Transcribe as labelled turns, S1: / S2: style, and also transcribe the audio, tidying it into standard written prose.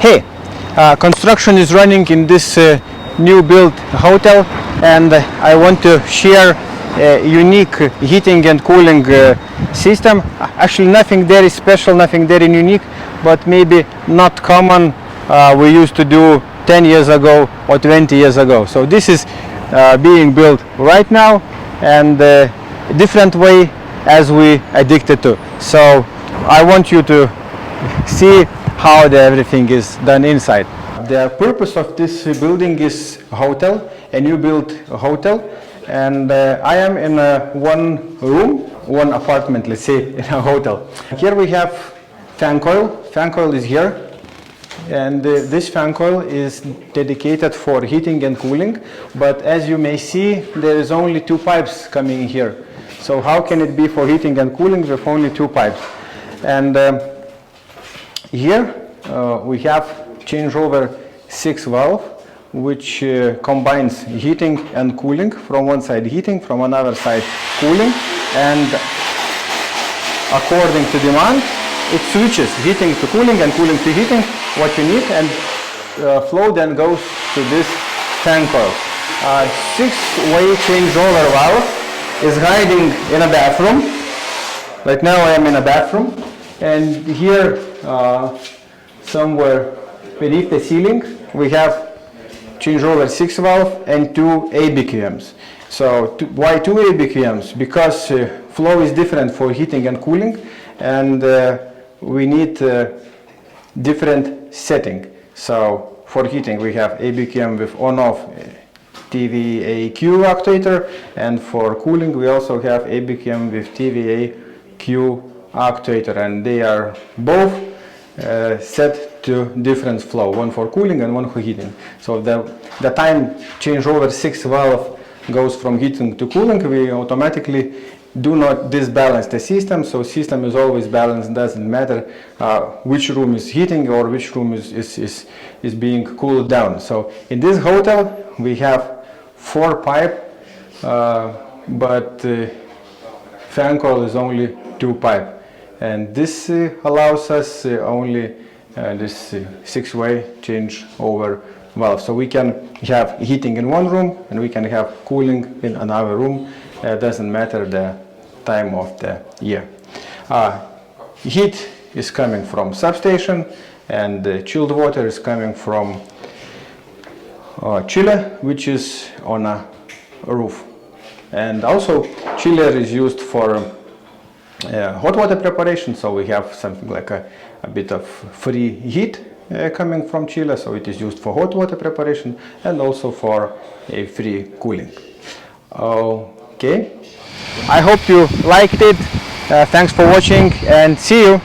S1: Hey, construction is running in this new built hotel, and I want to share a unique heating and cooling system. Actually nothing very special, nothing very unique, but maybe not common we used to do 10 years ago or 20 years ago. So this is being built right now, and a different way as we addicted to. So I want you to see how everything is done inside. The purpose of this building is hotel, a new built hotel, and I am in one room, one apartment, let's say, in a hotel. Here we have fan coil. Fan coil is here, and this fan coil is dedicated for heating and cooling, but as you may see, there is only two pipes coming here. So how can it be for heating and cooling with only two pipes? And here we have changeover 6 valve, which combines heating and cooling. From one side heating, from another side cooling, and according to demand it switches heating to cooling and cooling to heating, what you need, and flow then goes to this fan coil. 6-way changeover valve is hiding in a bathroom. Right now I am in a bathroom, and here somewhere beneath the ceiling we have changeover 6 valve and 2 ABQMs. So why 2 ABQMs? Because flow is different for heating and cooling, and we need different setting. So for heating we have ABQM with on-off TWA-Q actuator, and for cooling we also have ABQM with TWA-Q actuator, and they are both set to different flow, one for cooling and one for heating. So the time changeover 6 valve goes from heating to cooling, we automatically do not disbalance the system, so system is always balanced. Doesn't matter which room is heating or which room is being cooled down. So in this hotel we have 4 pipe, but fan coil is only 2 pipe, and this allows us only this 6-way changeover valve. So we can have heating in one room and we can have cooling in another room. Doesn't matter the time of the year. Heat is coming from substation, and chilled water is coming from chiller, which is on a roof. And also chiller is used for hot water preparation, so we have something like a bit of free heat coming from chiller, so it is used for hot water preparation and also for a free cooling. Okay, I hope you liked it. Thanks for watching, and see you.